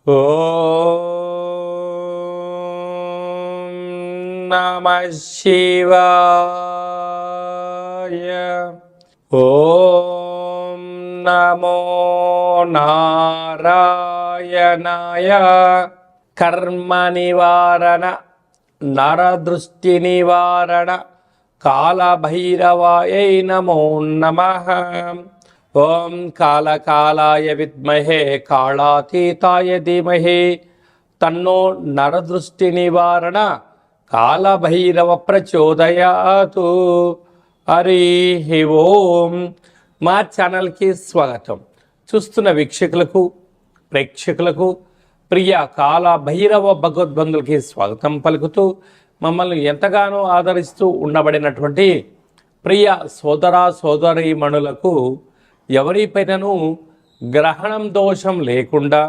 ఓం నమః శివాయ. ఓం నమో నారాయణాయ. కర్మ నివారణ, నరదృష్టి నివారణ, కాళభైరవాయై నమో నమః. ఓం కాళకాలాయ విద్మహే కాళాతీతాయ ధీమహి తన్నో నరదృష్టి నివారణ కాళభైరవ ప్రచోదయాతు. హరి ఓం. మా ఛానల్కి స్వాగతం. చూస్తున్న వీక్షకులకు, ప్రేక్షకులకు, ప్రియ కాళభైరవ భగవద్బంధులకి స్వాగతం పలుకుతూ, మమ్మల్ని ఎంతగానో ఆదరిస్తూ ఉండబడినటువంటి ప్రియ సోదర సోదరీమణులకు ఎవరిపైనను గ్రహణం దోషం లేకుండా,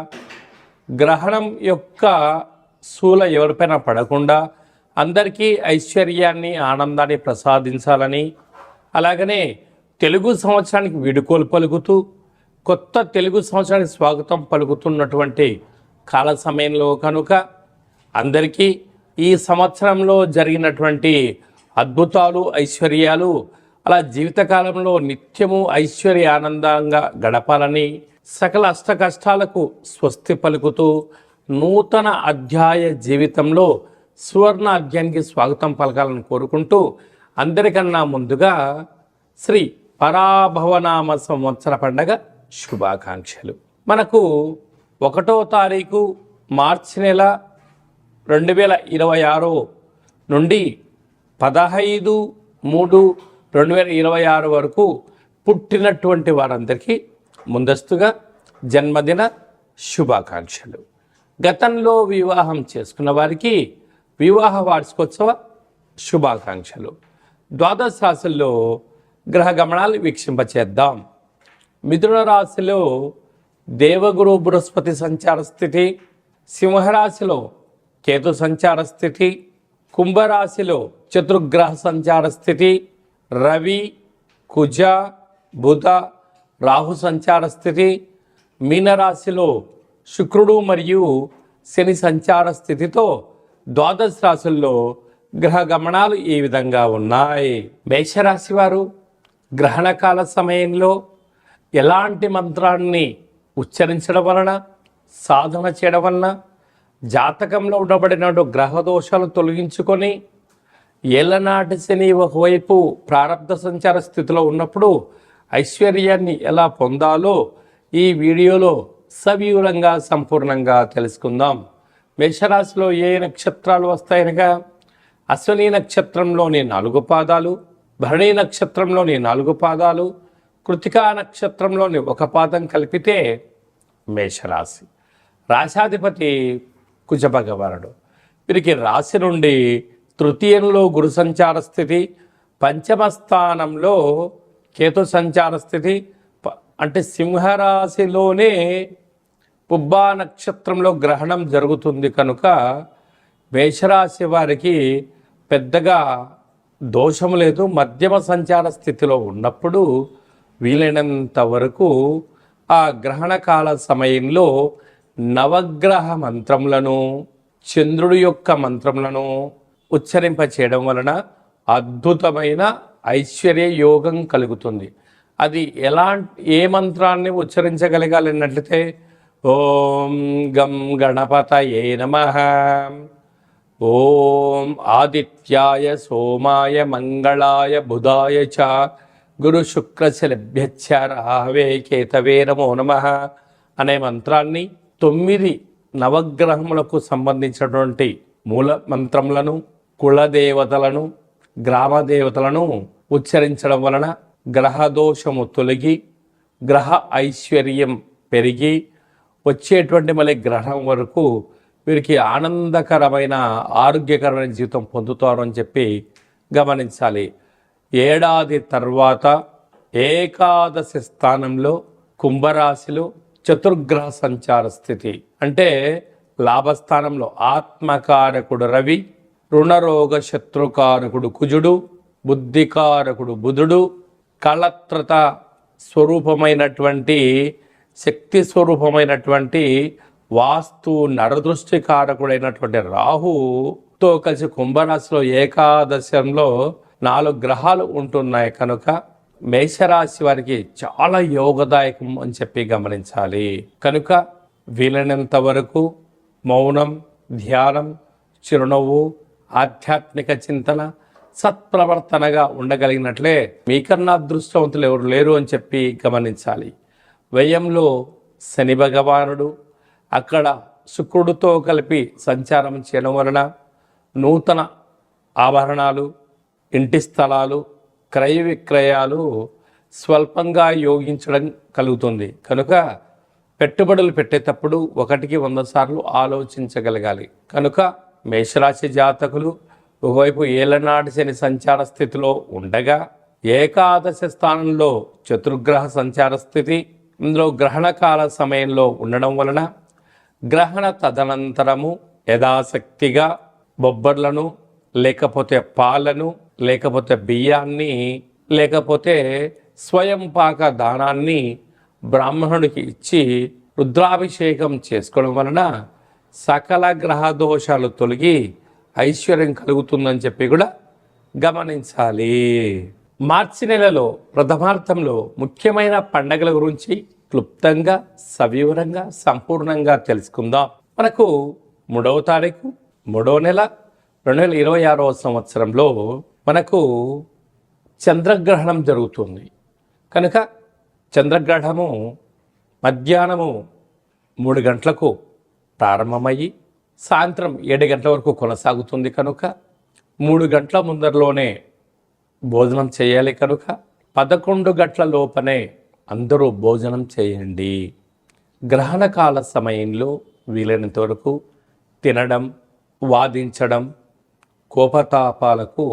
గ్రహణం యొక్క శూల ఎవరిపైన పడకుండా అందరికీ ఐశ్వర్యాన్ని, ఆనందాన్ని ప్రసాదించాలని, అలాగనే తెలుగు సంవత్సరానికి వీడుకోలు పలుకుతూ కొత్త తెలుగు సంవత్సరానికి స్వాగతం పలుకుతున్నటువంటి కాల సమయంలో కనుక అందరికీ ఈ సంవత్సరంలో జరిగినటువంటి అద్భుతాలు, ఐశ్వర్యాలు, అలా జీవితకాలంలో నిత్యము ఐశ్వర్య ఆనందంగా గడపాలని, సకల అష్ట కష్టాలకు స్వస్తి పలుకుతూ నూతన అధ్యాయ జీవితంలో సువర్ణ అధ్యాయానికి స్వాగతం పలకాలని కోరుకుంటూ, అందరికన్నా ముందుగా శ్రీ పరాభవనామ సంవత్సర పండగ శుభాకాంక్షలు. మనకు 1వ తారీఖు మార్చి నెల 2026 నుండి 15/3/2026 వరకు పుట్టినటువంటి వారందరికీ ముందస్తుగా జన్మదిన శుభాకాంక్షలు. గతంలో వివాహం చేసుకున్న వారికి వివాహ వార్షికోత్సవ శుభాకాంక్షలు. ద్వాదశ రాశుల్లో గ్రహ గమనాలు వీక్షింపచేద్దాం. మిథున రాశిలో దేవగురు బృహస్పతి సంచార స్థితి, సింహరాశిలో కేతు సంచార స్థితి, కుంభరాశిలో చతుర్గ్రహ సంచార స్థితి, రవి, కుజ, బుధ, రాహు సంచార స్థితి, మీనరాశిలో శుక్రుడు మరియు శని సంచార స్థితితో ద్వాదశ రాశుల్లో గ్రహ గమనాలు ఈ విధంగా ఉన్నాయి. మేషరాశి వారు గ్రహణకాల సమయంలో ఎలాంటి మంత్రాన్ని ఉచ్చరించడం వలన, సాధన చేయడం వలన జాతకంలో ఉండబడిన గ్రహ దోషాలు తొలగించుకొని ఏళ్ళనాటి శని ఒకవైపు ప్రారంభ సంచార స్థితిలో ఉన్నప్పుడు ఐశ్వర్యాన్ని ఎలా పొందాలో ఈ వీడియోలో సవివరంగా సంపూర్ణంగా తెలుసుకుందాం. మేషరాశిలో ఏ నక్షత్రాలు వస్తాయనగా అశ్విని నక్షత్రంలోని 4 పాదాలు, భరణి నక్షత్రంలోని 4 పాదాలు, కృతికా నక్షత్రంలోని 1 పాదం కలిపితే మేషరాశి. రాశాధిపతి కుజ భగవానుడు. వీరికి రాశి నుండి తృతీయంలో గురు సంచార స్థితి, పంచమ స్థానంలో కేతు సంచార స్థితి, అంటే సింహరాశిలోనే పుబ్బా నక్షత్రంలో గ్రహణం జరుగుతుంది కనుక మేషరాశి వారికి పెద్దగా దోషము లేదు. మధ్యమ సంచార స్థితిలో ఉన్నప్పుడు వీలైనంత వరకు ఆ గ్రహణ కాల సమయంలో నవగ్రహ మంత్రములను, చంద్రుడి యొక్క మంత్రములను ఉచ్చరింప చేయడం వలన అద్భుతమైన ఐశ్వర్య యోగం కలుగుతుంది. అది ఏ మంత్రాన్ని ఉచ్చరించగలగాలన్నట్లయితే ఓం గం గణపతయే నమః, ఓం ఆదిత్యాయ సోమాయ మంగళాయ బుధాయ చ గురు శుక్రశలభ్యచ్చ రాహవే కేతవే నమో నమః అనే మంత్రాన్ని 9 నవగ్రహములకు సంబంధించినటువంటి మూల మంత్రములను, కులదేవతలను, గ్రామదేవతలను ఉచ్చరించడం వలన గ్రహదోషము తొలగి గ్రహ ఐశ్వర్యం పెరిగి వచ్చేటువంటి మళ్ళీ గ్రహం వరకు వీరికి ఆనందకరమైన ఆరోగ్యకరమైన జీవితం పొందుతారు అని చెప్పి గమనించాలి. ఏడాది తర్వాత ఏకాదశి స్థానంలో కుంభరాశిలో చతుర్గ్రహ సంచార స్థితి, అంటే లాభస్థానంలో ఆత్మకారకుడు రవి, రుణరోగ శత్రుకారకుడు కుజుడు, బుద్ధికారకుడు బుధుడు, కళత్రత స్వరూపమైనటువంటి శక్తి స్వరూపమైనటువంటి వాస్తు నరదృష్టి కారకుడైనటువంటి రాహుతో కలిసి కుంభరాశిలో ఏకాదశంలో 4 గ్రహాలు ఉంటున్నాయి కనుక మేషరాశి వారికి చాలా యోగదాయకం అని చెప్పి గమనించాలి. కనుక వీలైనంత వరకు మౌనం, ధ్యానం, చిరునవ్వు, ఆధ్యాత్మిక చింతన, సత్ప్రవర్తనగా ఉండగలిగినట్లే మీకన్నా అదృష్టవంతులు ఎవరు లేరు అని చెప్పి గమనించాలి. వ్యయంలో శని భగవానుడు అక్కడ శుక్రుడితో కలిపి సంచారం చేయడం వలన నూతన ఆభరణాలు, ఇంటి స్థలాలు, క్రయ విక్రయాలు స్వల్పంగా యోగించడం కలుగుతుంది. కనుక పెట్టుబడులు పెట్టేటప్పుడు 1కి 100 సార్లు ఆలోచించగలగాలి. కనుక మేషరాశి జాతకులు ఒకవైపు ఏలనాటి శని సంచార స్థితిలో ఉండగా ఏకాదశ స్థానంలో చతుర్గ్రహ సంచార స్థితి, ఇందులో గ్రహణకాల సమయంలో ఉండడం వలన గ్రహణ తదనంతరము యథాశక్తిగా బొబ్బర్లను, లేకపోతే పాలను, లేకపోతే బియ్యాన్ని, లేకపోతే స్వయం పాక దానాన్ని బ్రాహ్మణుడికి ఇచ్చి రుద్రాభిషేకం చేసుకోవడం వలన సకల గ్రహ దోషాలు తొలగి ఐశ్వర్యం కలుగుతుందని చెప్పి కూడా గమనించాలి. మార్చి నెలలో ప్రథమార్థంలో ముఖ్యమైన పండగల గురించి క్లుప్తంగా, సవివరంగా, సంపూర్ణంగా తెలుసుకుందాం. మనకు 3వ తారీఖు 3వ నెల 2026వ సంవత్సరంలో మనకు చంద్రగ్రహణం జరుగుతుంది. కనుక చంద్రగ్రహణము మధ్యాహ్నము 3 గంటలకు ప్రారంభమయ్యి సాయంత్రం 7 గంటల వరకు కొనసాగుతుంది. కనుక 3 గంటల ముందరలోనే భోజనం చేయాలి. కనుక 11 గంటల లోపనే అందరూ భోజనం చేయండి. గ్రహణకాల సమయంలో వీలైనంత వరకు తినడం, వాదించడం, కోపతాపాలకు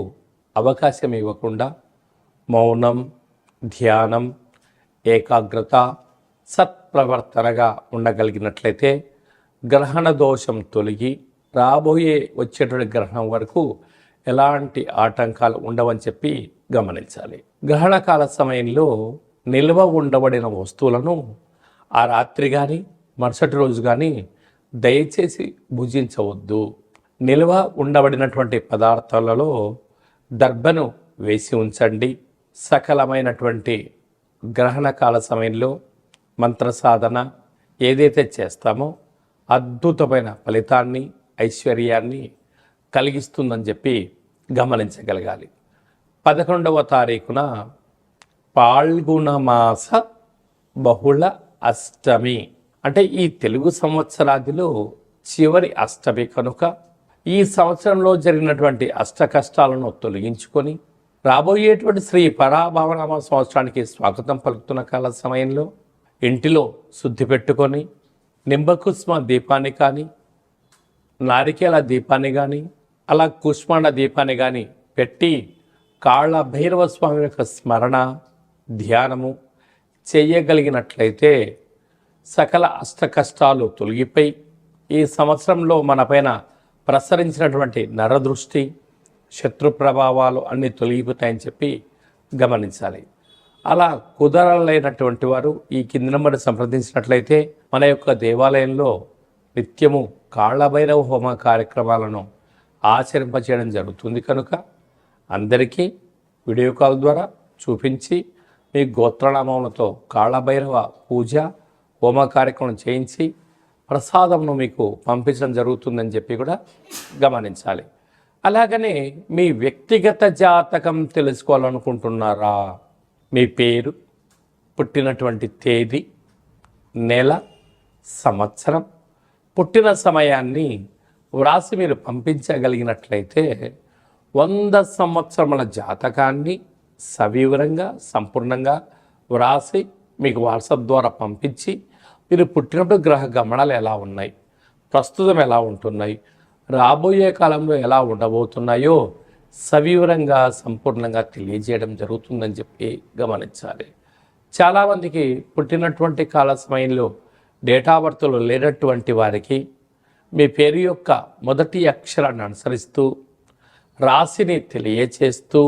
అవకాశం ఇవ్వకుండా మౌనం, ధ్యానం, ఏకాగ్రత, సత్ప్రవర్తనగా ఉండగలిగినట్లయితే గ్రహణ దోషం తొలగి రాబోయే వచ్చేటువంటి గ్రహణం వరకు ఎలాంటి ఆటంకాలు ఉండవని చెప్పి గమనించాలి. గ్రహణకాల సమయంలో నిల్వ ఉండబడిన వస్తువులను ఆ రాత్రి కానీ మరుసటి రోజు కానీ దయచేసి భుజించవద్దు. నిల్వ ఉండబడినటువంటి పదార్థాలలో దర్భను వేసి ఉంచండి. సకలమైనటువంటి గ్రహణకాల సమయంలో మంత్ర సాధన ఏదైతే చేస్తామో అద్భుతమైన ఫలితాన్ని, ఐశ్వర్యాన్ని కలిగిస్తుందని చెప్పి గమనించగలగాలి. 11వ తారీఖున పాల్గొన మాస బహుళ అష్టమి, అంటే ఈ తెలుగు సంవత్సరాదిలో చివరి అష్టమి కనుక ఈ సంవత్సరంలో జరిగినటువంటి అష్ట కష్టాలను తొలగించుకొని రాబోయేటువంటి శ్రీ పరాభవనామ సంవత్సరానికి స్వాగతం పలుకుతున్న కాల సమయంలో ఇంటిలో శుద్ధి పెట్టుకొని నింబకుస్మ దీపాన్ని కానీ, నారికేల దీపాన్ని కానీ, అలా కుష్మాండ దీపాన్ని కానీ పెట్టి కాళ్ళ భైరవ స్వామి యొక్క స్మరణ, ధ్యానము చేయగలిగినట్లయితే సకల అష్ట కష్టాలు తొలగిపోయి ఈ సంవత్సరంలో మనపైన ప్రసరించినటువంటి నరదృష్టి, శత్రు ప్రభావాలు అన్నీ తొలగిపోతాయని చెప్పి గమనించాలి. అలా కుదరలేనటువంటి వారు ఈ కింది నెంబర్ సంప్రదించినట్లయితే మన యొక్క దేవాలయంలో నిత్యము కాళ్ళభైరవ హోమ కార్యక్రమాలను ఆచరింపచేయడం జరుగుతుంది. కనుక అందరికీ వీడియో కాల్ ద్వారా చూపించి మీ గోత్రనామములతో కాళ్ళభైరవ పూజ, హోమ కార్యక్రమం చేయించి ప్రసాదంను మీకు పంపించడం జరుగుతుందని చెప్పి కూడా గమనించాలి. అలాగనే మీ వ్యక్తిగత జాతకం తెలుసుకోవాలనుకుంటున్నారా? మీ పేరు, పుట్టినటువంటి తేదీ, నెల, సంవత్సరం, పుట్టిన సమయాన్ని వ్రాసి మీరు పంపించగలిగినట్లయితే 100 సంవత్సరముల జాతకాన్ని సవివరంగా, సంపూర్ణంగా వ్రాసి మీకు వాట్సాప్ ద్వారా పంపించి మీరు పుట్టినప్పుడు గ్రహ గమనాలు ఎలా ఉన్నాయి, ప్రస్తుతం ఎలా ఉంటున్నాయి, రాబోయే కాలంలో ఎలా ఉండబోతున్నాయో సవివరంగా, సంపూర్ణంగా తెలియజేయడం జరుగుతుందని చెప్పి గమనించాలి. చాలామందికి పుట్టినటువంటి కాల సమయంలో డేట్ ఆఫ్ బర్త్లో లేనటువంటి వారికి మీ పేరు యొక్క మొదటి అక్షరాన్ని అనుసరిస్తూ రాశిని తెలియచేస్తూ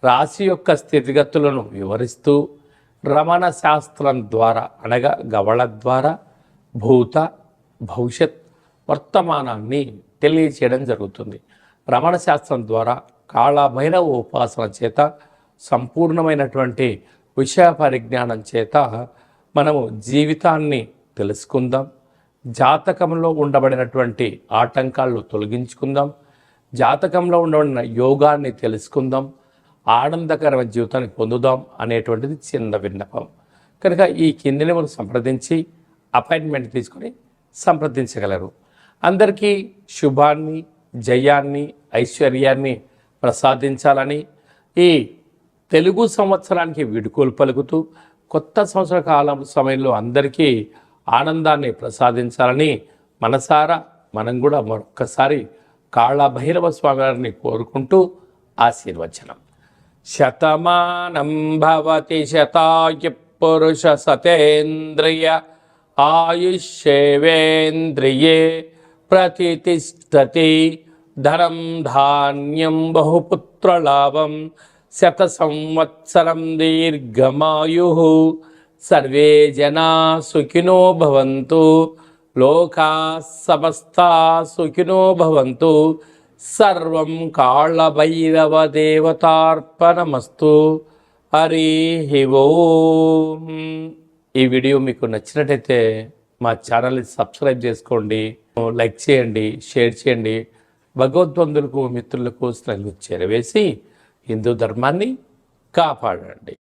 రాశి యొక్క స్థితిగతులను వివరిస్తూ రమణ శాస్త్రం ద్వారా అనగా గవళ ద్వారా భూత, భవిష్యత్ వర్తమానాన్ని తెలియచేయడం జరుగుతుంది. రమణ శాస్త్రం ద్వారా కాళభైరవ ఉపాసన చేత సంపూర్ణమైనటువంటి విషయ పరిజ్ఞానం చేత మనము జీవితాన్ని తెలుసుకుందాం. జాతకంలో ఉండబడినటువంటి ఆటంకాలను తొలగించుకుందాం. జాతకంలో ఉండబడిన యోగాన్ని తెలుసుకుందాం. ఆనందకరమైన జీవితాన్ని పొందుదాం అనేటువంటిది చిన్న విన్నపం. కనుక ఈ కిందిని మనం సంప్రదించి అపాయింట్మెంట్ తీసుకొని సంప్రదించగలరు. అందరికీ శుభాన్ని, జయాన్ని, ఐశ్వర్యాన్ని ప్రసాదించాలని ఈ తెలుగు సంవత్సరానికి వీడుకోలు పలుకుతూ కొత్త సంవత్సర కాలం సమయంలో అందరికీ ఆనందాన్ని ప్రసాదించాలని మనసారా మనం కూడా మరొక్కసారి కాళభైరవ స్వామి వారిని కోరుకుంటూ ఆశీర్వచనం. శతమానం భవతి శతాయు పురుష సతేంద్రియ ఆయుష్యేవేంద్రియే ప్రతిష్టతి. ధనం ధాన్యం బహుపుత్రలాభం శత సంవత్సరం దీర్ఘమాయు. సర్వే జనా సుఖినో భవంతు. లోకా సమస్తా సుఖినో భవంతు. సర్వం కాళభైరవ దేవతార్పణమస్తు. హరి ఓం. ఈ వీడియో మీకు నచ్చినట్టయితే మా ఛానల్ని సబ్స్క్రైబ్ చేసుకోండి, లైక్ చేయండి, షేర్ చేయండి. భగవద్బంధులకు, మిత్రులకు స్నేహితులకు చేరవేసి హిందూ ధర్మాన్ని కాపాడండి.